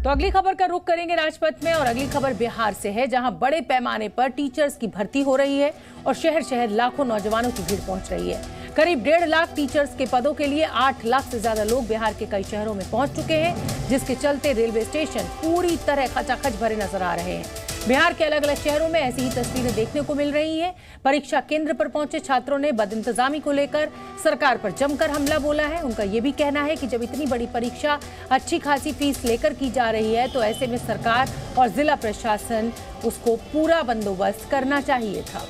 तो अगली खबर का रुख करेंगे राजपथ में और अगली खबर बिहार से है, जहां बड़े पैमाने पर टीचर्स की भर्ती हो रही है और शहर शहर लाखों नौजवानों की भीड़ पहुंच रही है। करीब 1.5 लाख टीचर्स के पदों के लिए 8 लाख से ज्यादा लोग बिहार के कई शहरों में पहुंच चुके हैं, जिसके चलते रेलवे स्टेशन पूरी तरह खचाखच भरे नजर आ रहे हैं। बिहार के अलग अलग शहरों में ऐसी ही तस्वीरें देखने को मिल रही हैं। परीक्षा केंद्र पर पहुंचे छात्रों ने बदइंतजामी को लेकर सरकार पर जमकर हमला बोला है। उनका ये भी कहना है कि जब इतनी बड़ी परीक्षा अच्छी खासी फीस लेकर की जा रही है तो ऐसे में सरकार और जिला प्रशासन उसको पूरा बंदोबस्त करना चाहिए था।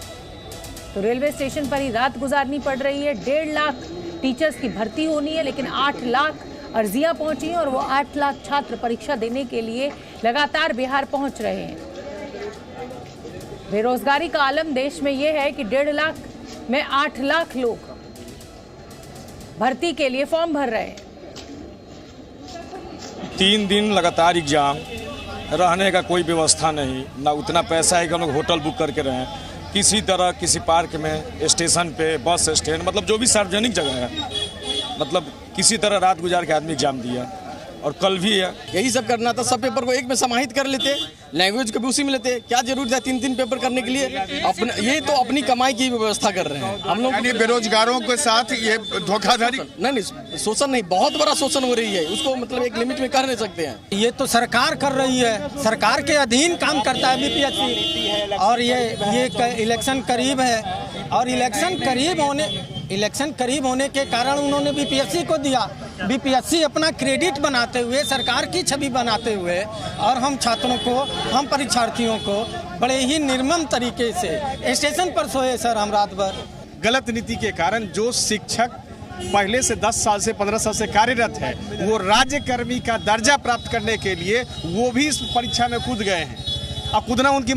तो रेलवे स्टेशन पर ही रात गुजारनी पड़ रही है। 1.5 लाख टीचर्स की भर्ती होनी है, लेकिन 8 लाख अर्जियां पहुंची हैं और वो 8 लाख छात्र परीक्षा देने के लिए लगातार बिहार पहुंच रहे हैं। बेरोजगारी का आलम देश में यह है कि 1.5 लाख में 8 लाख लोग भर्ती के लिए फॉर्म भर रहे हैं। 3 दिन लगातार एग्जाम, रहने का कोई व्यवस्था नहीं, ना उतना पैसा है कि हम लोग होटल बुक करके रहें। किसी तरह किसी पार्क में, स्टेशन पे, बस स्टैंड, मतलब जो भी सार्वजनिक जगह है, मतलब किसी तरह रात गुजार के आदमी एग्जाम दिया। और कल भी है, यही सब करना था। सब पेपर को एक में समाहित कर लेते, लैंग्वेज को भी उसी में लेते। क्या जरूरत है 3-3 पेपर करने के लिए? ये तो अपनी कमाई की व्यवस्था कर रहे हैं हम लोग। यानी बेरोजगारों के साथ ये धोखाधड़ी नहीं, शोषण नहीं, बहुत बड़ा शोषण हो रही है। उसको मतलब एक लिमिट में कर नहीं सकते हैं। ये तो सरकार कर रही है, सरकार के अधीन काम करता है बीपीएससी। और ये इलेक्शन करीब है और इलेक्शन करीब होने के कारण उन्होंने बीपीएससी को दिया। बीपीएससी अपना क्रेडिट बनाते हुए, सरकार की छवि बनाते हुए और हम छात्रों को, हम परीक्षार्थियों को बड़े ही निर्मम तरीके से स्टेशन पर सोए सर हम रात भर। गलत नीति के कारण जो शिक्षक पहले से 10 साल से 15 साल से कार्यरत है, वो राज्यकर्मी का दर्जा प्राप्त करने के लिए वो भी इस परीक्षा में कूद गए हैं। अब कूदना उनकी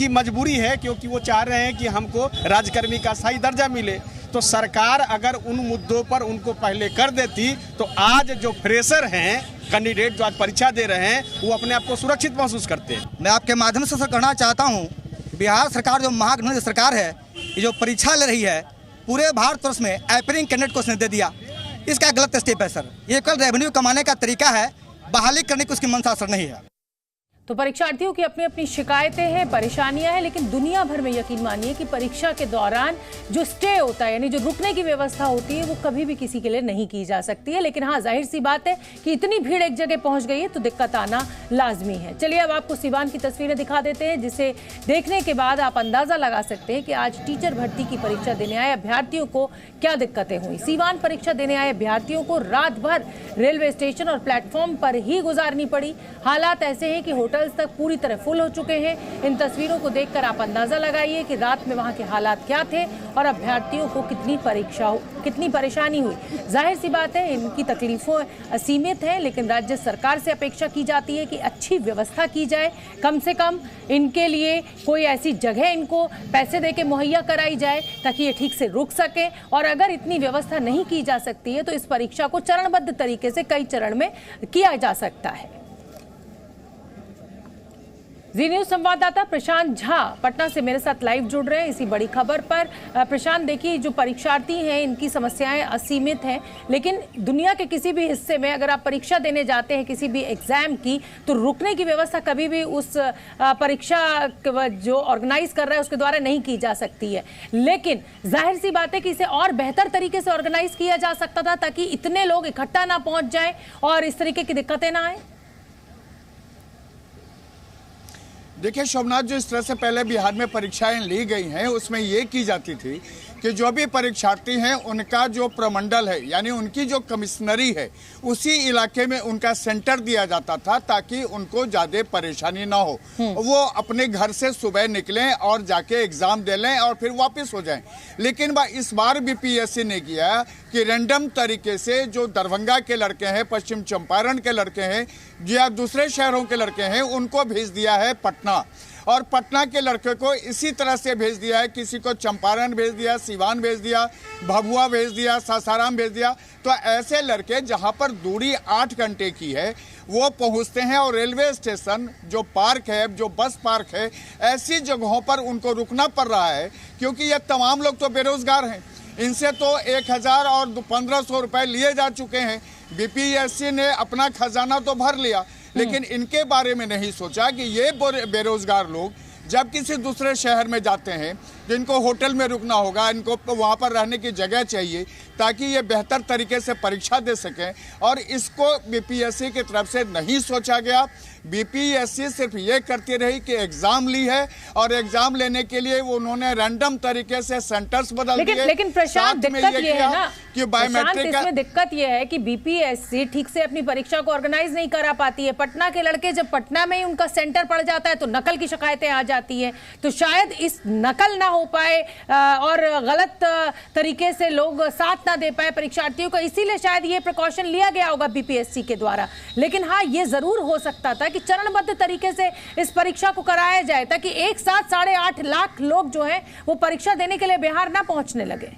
मजबूरी है, क्योंकि वो चाह रहे हैं कि हमको राज्यकर्मी का सही दर्जा मिले। तो सरकार अगर उन मुद्दों पर उनको पहले कर देती तो आज जो फ्रेशर हैं, कैंडिडेट जो आज परीक्षा दे रहे हैं, वो अपने आप को सुरक्षित महसूस करते हैं। मैं आपके माध्यम से कहना चाहता हूँ, बिहार सरकार जो महागठबंधन सरकार है, ये जो परीक्षा ले रही है, पूरे भारतवर्ष में एपरिंग कैंडिडेट को उसने दे दिया। इसका गलत स्टेप है सर। ये कल रेवेन्यू कमाने का तरीका है, बहाली करने की उसकी मंशा सर नहीं है। तो परीक्षार्थियों की अपनी अपनी शिकायतें हैं, परेशानियां हैं, लेकिन दुनिया भर में यकीन मानिए कि परीक्षा के दौरान जो स्टे होता है, यानी जो रुकने की व्यवस्था होती है, वो कभी भी किसी के लिए नहीं की जा सकती है। लेकिन हाँ, जाहिर सी बात है कि इतनी भीड़ एक जगह पहुंच गई है तो दिक्कत आना लाजमी है। चलिए अब आपको सीवान की तस्वीरें दिखा देते हैं, जिसे देखने के बाद आप अंदाजा लगा सकते हैं कि आज टीचर भर्ती की परीक्षा देने आए अभ्यर्थियों को क्या दिक्कतें हुई। सीवान परीक्षा देने आए अभ्यर्थियों को रात भर रेलवे स्टेशन और प्लेटफॉर्म पर ही गुजारनी पड़ी। हालात ऐसे हैं कि होटल तक पूरी तरह फुल हो चुके हैं। इन तस्वीरों को देखकर आप अंदाजा लगाइए कि रात में वहां के हालात क्या थे और अभ्यर्थियों को कितनी परेशानी हुई। जाहिर सी बात है इनकी तकलीफों असीमित है, लेकिन राज्य सरकार से अपेक्षा की जाती है कि अच्छी व्यवस्था की जाए, कम से कम इनके लिए कोई ऐसी जगह इनको पैसे देके मुहैया कराई जाए ताकि ये ठीक से रुक सके। और अगर इतनी व्यवस्था नहीं की जा सकती है तो इस परीक्षा को चरणबद्ध तरीके से कई चरण में किया जा सकता है। जी न्यूज संवाददाता प्रशांत झा पटना से मेरे साथ लाइव जुड़ रहे हैं इसी बड़ी खबर पर। प्रशांत, देखिए जो परीक्षार्थी हैं इनकी समस्याएं असीमित हैं, लेकिन दुनिया के किसी भी हिस्से में अगर आप परीक्षा देने जाते हैं किसी भी एग्जाम की, तो रुकने की व्यवस्था कभी भी उस परीक्षा जो ऑर्गेनाइज कर रहा है उसके द्वारा नहीं की जा सकती है। लेकिन जाहिर सी बात है कि इसे और बेहतर तरीके से ऑर्गेनाइज किया जा सकता था ताकि इतने लोग इकट्ठा ना पहुंच जाए और इस तरीके की दिक्कतें ना आए। देखिए शोभनाथ, जो इस तरह से पहले बिहार में परीक्षाएं ली गई हैं उसमें ये की जाती थी कि जो भी परीक्षार्थी हैं उनका जो प्रमंडल है, यानी उनकी जो कमिश्नरी है, उसी इलाके में उनका सेंटर दिया जाता था ताकि उनको ज़्यादा परेशानी ना हो। वो अपने घर से सुबह निकलें और जाके एग्ज़ाम दे लें और फिर वापस हो जाएं। लेकिन इस बार बीपीएससी ने किया कि रैंडम तरीके से जो दरभंगा के लड़के हैं, पश्चिम चंपारण के लड़के हैं या दूसरे शहरों के लड़के हैं, उनको भेज दिया है पटना। और पटना के लड़के को इसी तरह से भेज दिया है, किसी को चंपारण भेज दिया, सीवान भेज दिया, भभुआ भेज दिया, सासाराम भेज दिया। तो ऐसे लड़के जहां पर दूरी 8 घंटे की है वो पहुंचते हैं और रेलवे स्टेशन जो पार्क है, जो बस पार्क है, ऐसी जगहों पर उनको रुकना पड़ रहा है क्योंकि ये तमाम लोग तो बेरोजगार हैं। इनसे तो 1000 और 1500 रुपए लिए जा चुके हैं। बीपीएससी ने अपना खजाना तो भर लिया, लेकिन इनके बारे में नहीं सोचा कि ये बेरोजगार लोग जब किसी दूसरे शहर में जाते हैं तो इनको होटल में रुकना होगा, इनको वहाँ पर रहने की जगह चाहिए ताकि ये बेहतर तरीके से परीक्षा दे सकें, और इसको बीपीएससी की तरफ से नहीं सोचा गया। बीपीएससी सिर्फ ये करती रही कि एग्जाम ली है और एग्जाम लेने के लिए वो उन्होंने रैंडम तरीके से सेंटर्स बदल दिए। लेकिन प्रशांत, दिक्कत ये है ना कि बायोमेट्रिक इसमें दिक्कत ये है कि बीपीएससी ठीक से अपनी परीक्षा को ऑर्गेनाइज नहीं करा पाती है। पटना के लड़के जब पटना में ही उनका सेंटर पड़ जाता है तो नकल की शिकायतें आ जाती है, तो शायद इस नकल ना हो पाए और गलत तरीके से लोग साथ ना दे पाए परीक्षार्थियों को, इसीलिए शायद ये प्रिकॉशन लिया गया होगा बीपीएससी के द्वारा। लेकिन हाँ, ये जरूर हो सकता था कि चरणबद्ध तरीके से इस परीक्षा को कराया जाए ताकि एक साथ 8.5 लाख लोग जो हैं वो परीक्षा देने के लिए बिहार ना पहुंचने लगे।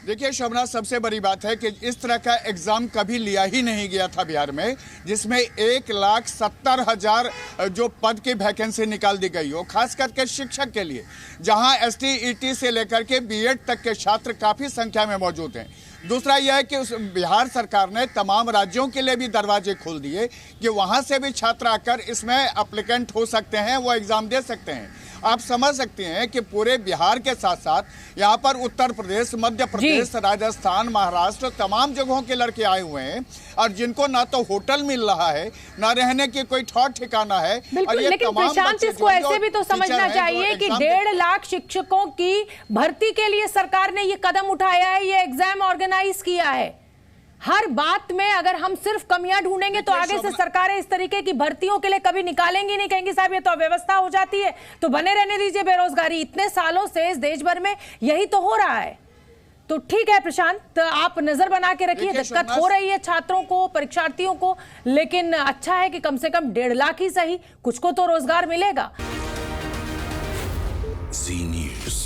देखिए शोभना, सबसे बड़ी बात है कि इस तरह का एग्जाम कभी लिया ही नहीं गया था बिहार में, जिसमें 1,70,000 जो पद की वैकेंसी निकाल दी गई हो, खास करके शिक्षक के लिए, जहां एसटीईटी से लेकर के बीएड तक के छात्र काफ़ी संख्या में मौजूद हैं। दूसरा यह है कि उस बिहार सरकार ने तमाम राज्यों के लिए भी दरवाजे खोल दिए कि वहां से भी छात्र आकर इसमें एप्लीकेंट हो सकते हैं, वो एग्ज़ाम दे सकते हैं। आप समझ सकते हैं कि पूरे बिहार के साथ साथ यहाँ पर उत्तर प्रदेश, मध्य प्रदेश, राजस्थान, महाराष्ट्र, तमाम जगहों के लड़के आए हुए हैं और जिनको ना तो होटल मिल रहा है, ना रहने की कोई ठौर ठिकाना है। बिल्कुल, लेकिन प्रशांत, इसको ऐसे भी तो समझना चाहिए कि 1.5 लाख शिक्षकों की भर्ती के लिए सरकार ने ये कदम उठाया है, ये एग्जाम ऑर्गेनाइज किया है। हर बात में अगर हम सिर्फ कमियां ढूंढेंगे तो आगे से सरकारें इस तरीके की भर्तियों के लिए कभी निकालेंगी नहीं, कहेंगी साहब ये तो अव्यवस्था हो जाती है तो बने रहने दीजिए बेरोजगारी। इतने सालों से इस देश भर में यही तो हो रहा है। तो ठीक है प्रशांत, आप नजर बना के रखिए, दिक्कत हो रही है छात्रों को, परीक्षार्थियों को, लेकिन अच्छा है कि कम से कम 1.5 लाख ही सही कुछ को तो रोजगार मिलेगा। जी न्यूज़।